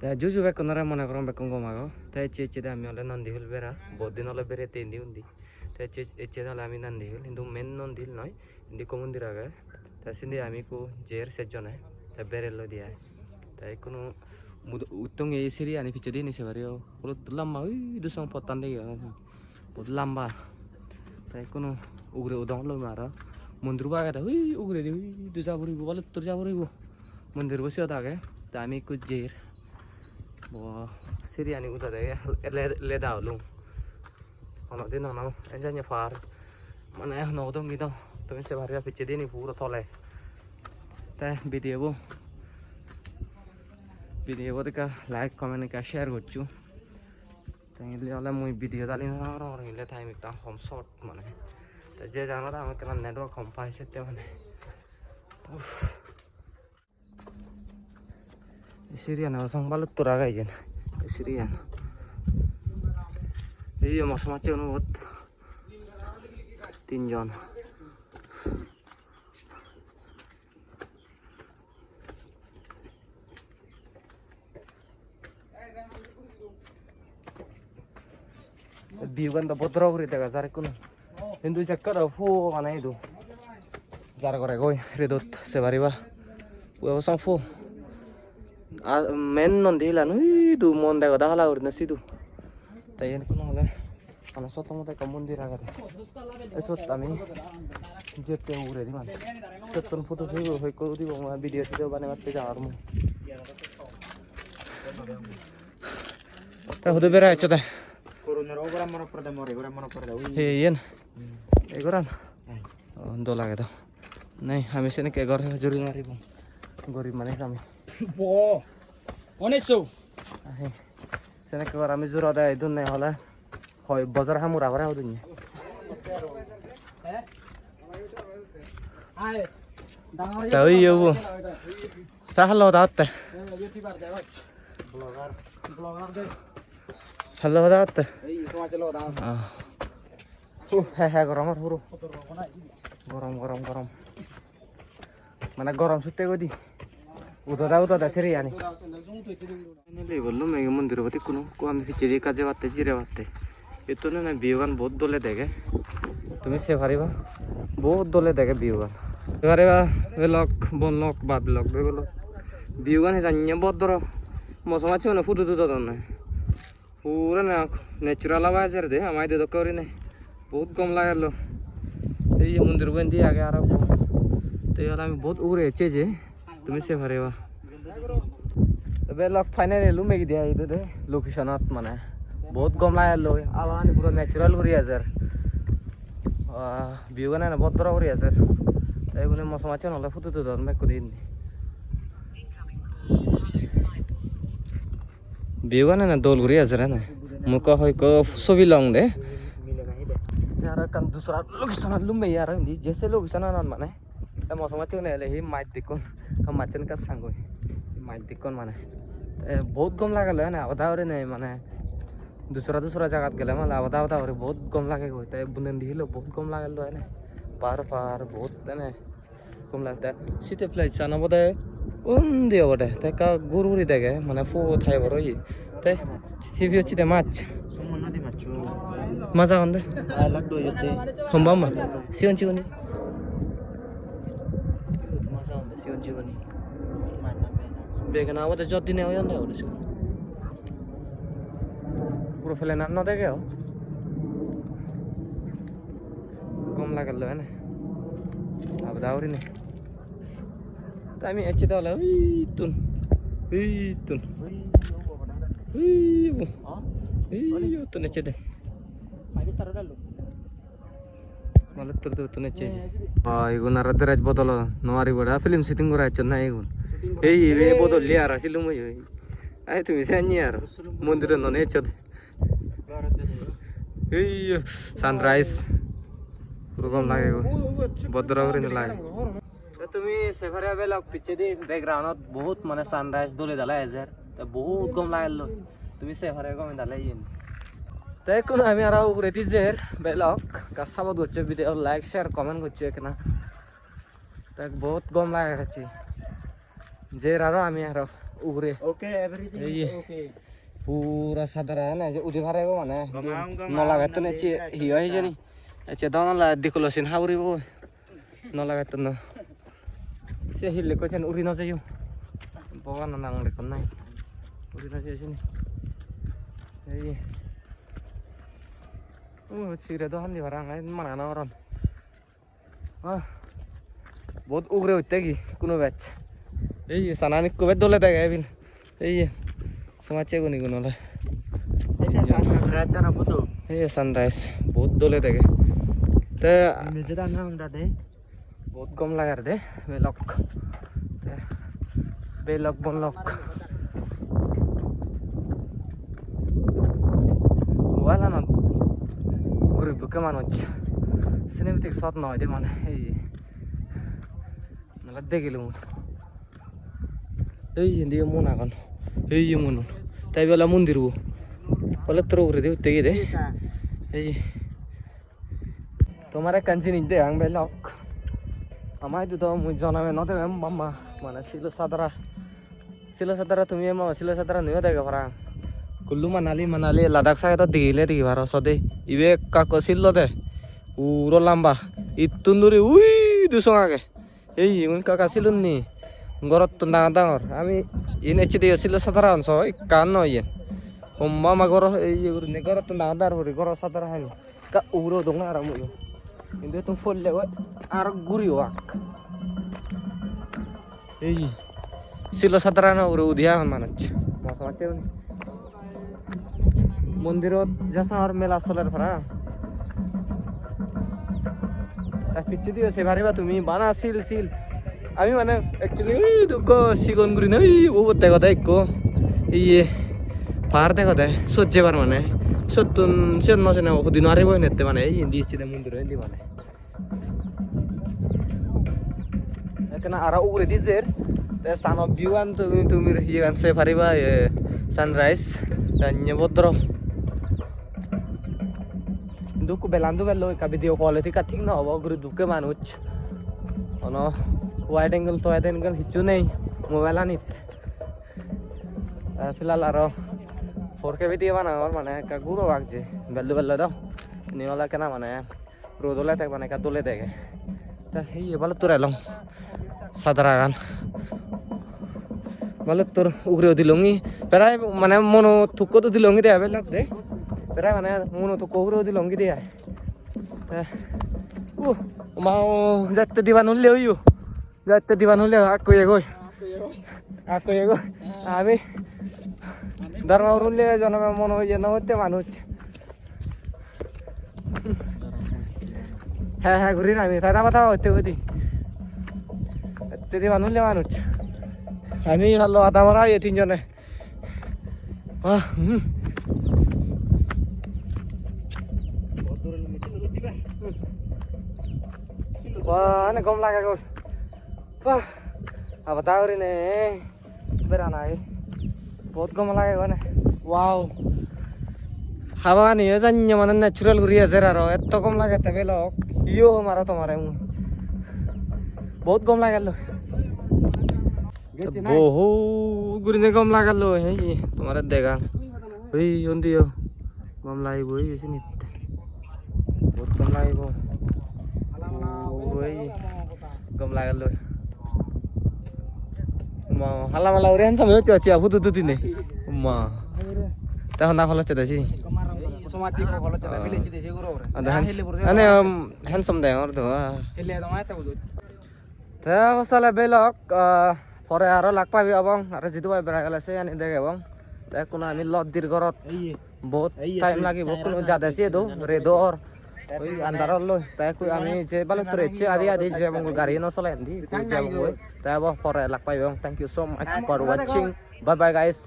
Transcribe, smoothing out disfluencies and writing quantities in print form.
তা জুজু বেকনরা মনে করম বেকন গমাগো তাই চেচে আমি হলে নন্দী হিল বেড়া বহুত দিন হলে বেড়ে তেন্দি উন্দি তাই চেচে হলে আমি নন্দী হিল কিন্তু মেন নন্দী হিল নয় ইন্দি কমন্দির আগে তাই সিন্ধি আমি কো জের সেজনে তাই বেরেলো দিয়া তাই কোনো উত্তং এই সিরি আনি পিছে দিয়ে নিছে বাড়ি বহুত লম্বা ওই দুসং পতান দিয়ে বহুত লম্বা তাই কোনো উগরে উদং লো মারা মন্দির বাগে তা ওই উগরে দি ওই দুসা ভরিব বলে তোর যা ভরিব মন্দির বসে থাকে তা আমি কো জের Siri ani udah deh le dah lu, kalau dia nonton enjanya far, mana ya nonton gitu, tapi sebenarnya picit ini pura tole, teh video itu like, comment, share gitu, teh ini oleh mau video tadi orang ini lihat time kita home shot mana, teh jangan ada kena network kompai setiap mana, Sirian orang balut turaga aja, Sirian. Iya macam-macam nuot, tinjon. Biugan dapat terus kita kasar kuno. Hindu cakar fu mana itu? Zara korek koi, redot sebariba. Buat sang fu. Men nanti lah, itu monde kau dah lah urut nasi tu. Tapi ini kau nolak, karena soto muda kamu di raga deh. Esok kami jette urut di mana. Seton foto tu, hoi kau di bawah video tu bane mat peja armu. Udah beres aja deh. Hei, yen, egoran, dola gitu. Nih, kami sini ke egor juri mari bang, gori mana kami. Bo, oneso. Sana keluar kami juru ada itu nih hola, hoi bazar hamu rawa rawa dunia. Tahu iya bu, tak halau dah teh. Halau dah teh. Goram huru. Goram. Mana goram sutte godi. Udah seri ani. Ini belum lagi mundur berarti kuno. Ku ambil jadi kaje batte jire batte. Itu nih biugan बहुत dole dege. Tumi se variba. बहुत dole dege biugan. Variba vlog, bonlog, bad vlog begolo. Biugan hanya बहुत doro. Masa macam mana foto tu dah nih. Pura na natural awas deh. Amai deh dokter ini. बहुत कम लगा लो. ये mundur बंदी आगे आ रहा हो. तो यार हमें बहुत उगरे अच्छे जे. तुम्हें से भरे वा अबे लोग फाइनली लू में दिया इधर दे लोकेशन आत मने बहुत कम लाया लो अब आने पूरा नेचुरल हो रही है सर व्यू का ना बहुत बड़ा हो रही है सर तो ये उन्हें मौसम अच्छा नॉलेज फोटो तो दर में कुछ नहीं व्यू का ना डोल हो रही है सर है ना मुका होई को सभी लॉन्ग दे यार कन दूसरा लोकेशन लू में यार जैसे लोकेशन आना मने मौसम अच्छा नहीं है ही माइट दिक्कत हम माचन का सांग हुई माइट दिक्कत माने बहुत कम लगा लो है ना आधा और नहीं माने दूसरा जगह गले माने आधा और बहुत कम लगे हुए तो बुंदी लो बहुत कम लगा लो है ना पार बहुत है ना कम लगता है सीते फ्लाइट साना बोले उन दिया बोले ते का गुरुरी देगे माने फो थाई बरो ये ते हिवी अच्छी ते माच मजा आंदे हम बामा सियोन चिवनी जीवनी बेगना वो तो जल्दी नहीं हो जाता है उसको पूरा फैले ना देखे हो कम लगा लो है ना अब दावरी नहीं तामी अच्छे तो वाला तुन तुन अच्छे दे malah tertutup aja. Wah, iku narada raj botol, nuari boda film syuting gua raj na iku. Ini botol liar asih lumu yo. Ayo tuh misalnya niar, mundur none ced. Iya, sunrise. Program lagi gua. Bodra urin lagi. Tumi sebenarnya belok piche di background बहुत mana sunrise dole dalai ajar. Tapi बहुत gom lagi lo. Tumi sebenarnya gom dalai ini. তাই কোন আমি আর উপরে দিজের বেলক কাসাবত করছে video like share comment করছে কেনা তাই বহুত গম লাগে গেছে যে আরো আমি আরো উগরে Okay, everything Hey. is okay. পুরা সাধারণ আছে উদি ভারে মানে নলা বেতন এচে হিয় হে জানি এচে দাও নলা দিকলসিন হাউরিব নলা বেতন সে হিলে কইছেন উরি ন যাইও বগান নাং দেখুন নাই উরি ন যাইছেন এই ও সিরে তো হান্দি ভাড়া আই মানা না রন বহুত উগরে হইতে কি কোনো ব্যাচ এই সানানি কবে দলে দেয় বিল এই সমাজে গুনি গুনলে Ese es sunrise na photo. এই সানরাইজ বহুত দলে দেখে তে Image da na unda de. বহুত কম লাগার দে বেলক বেলক বনলক ওয়ালা না গ্রুপ কে মানুষ সিনেমেটিক শট নয় দে মানে এই নালা দেখিলু এই দিয়ে মন এখন এই মন তাই বেলা মন্দির বলে তোর উপরে দিয়ে উঠতে গিয়ে দে Esa. এই তোমার কাঞ্চি নিতে আং বেলক আমায় তো মুই জনাবে নতে মাম্মা মানে সিলো সাদারা তুমি মামা সিলো সাদারা নিও দেখে ভরা কুল্লু মানালি লাদাখ সাইড দিলে দেখি ভার সদে ইবে কাকো সিল্লো দে উরো লাম্বা ইতুন দূরে উই দুসং আগে এই উন কাকা সিলুন নি গরত তো ডাঙর আমি ইন এচে দিয়ে সিলো সাদারা অংশ কান নয় মামা গর এই নে গরত তো ডাঙর হরি গর সাদারা হানি কা উরো দং আর মুই কিন্তু তুমি ফললে আর গুড়ি ওয়াক এই ছিল সাধারণ ওরে উদিয়া মানুষ মাছ মন্দিরত যাস আর মেলা চলার ভাড়া পিছিয়ে দিও সে ভারিবা তুমি বানা সিল আমি মানে অ্যাকচুয়ালি দুঃখ সিগন গুড়ি না ও দেখা দেয় ইয়ে পাহাড় দেখা দেয় সহ্যেবার মানে সত্যন সে নছে না ওদিন আরে বই নেতে মানে এই দিয়েছি মন্দির হিন্দি মানে এখানে আর উগরে দিজের সান অফ ভিউ আন তুমি ইয়ে আনছে পারিবা সানরাইজ ভদ্র দুঃখ বেলান্দু বেলো কা ভিডিও কোয়ালিটি কা ঠিক না হবো গুরু দুঃখে মানুষ অন ওয়াইড অ্যাঙ্গেল হিচু নেই মোবাইল আনিত ফিলহাল আর 4K ভিডিও বানাবার মানে কা গুরো আগছে বেল্লো দাও নিওলা কেনা মানে রোদলে থাক মানে কা দলে দেখে তা এই ভালো তোর এলাম সাদারা গান ভালো তোর উগরেও দিলঙ্গি প্রায় মানে মনো থুকো তো দিলঙ্গি দেয়া বেলাক দে প্রায় মানে মনো থুকো উগরেও দিলঙ্গি দেয়া মাও যাতে দিবান হলে হইও যাতে দিবান হলে আকো এগোয় আমি ধর্ম উড়লে জনমে মন হয়ে না হতে মানুষ হ্যাঁ ঘুরি না আমি তারা মাথা হতে হতি এতে দিবান হলে মানুষ আমি ভালো আধা মারা এই তিনজনে অনেক কম লাগে গো আবার তাহলে নে বেড়া নাই বহুত কম লাগে মানে ওয়াও হাওয়া নিয়ে জানি মানে ন্যাচুরাল ঘুরি আছে আর এত কম লাগে তবে লোক ইও মারা তোমার বহুত কম লাগালো বহু ঘুরি কম লাগালো এই তোমার দেখা ওই দিও কম লাগিব এই নিত বহুত কম লাগিব ওই কম লাগালো হালা মালা ওরে হ্যান্ডসাম হয়েছে আছে আবু তো দিনে মা তখন না ভালো চলে যাই সমাজে ভালো চলে মিলেছি দেশে গুরো ওরে মানে হ্যান্ডসাম দেয় আর তো হেলে দমায় তা বুঝো তা বসালে বেলক পরে আরো লাগ পাবি এবং আর জিতু ভাই বেড়া গেছে আনি দেখে এবং তাই কোনো আমি লদ্দির ঘরত বহুত টাইম লাগিব কোনো জাদা সে দো রে দোর ওই আন্দার লই তাই কই আমি যে বালে তোর ইচ্ছে আদি যে এবং গাড়ি ন চলে আন্দি তাই যাব পরে লাগ পাবি এবং thank you so much for watching bye bye guys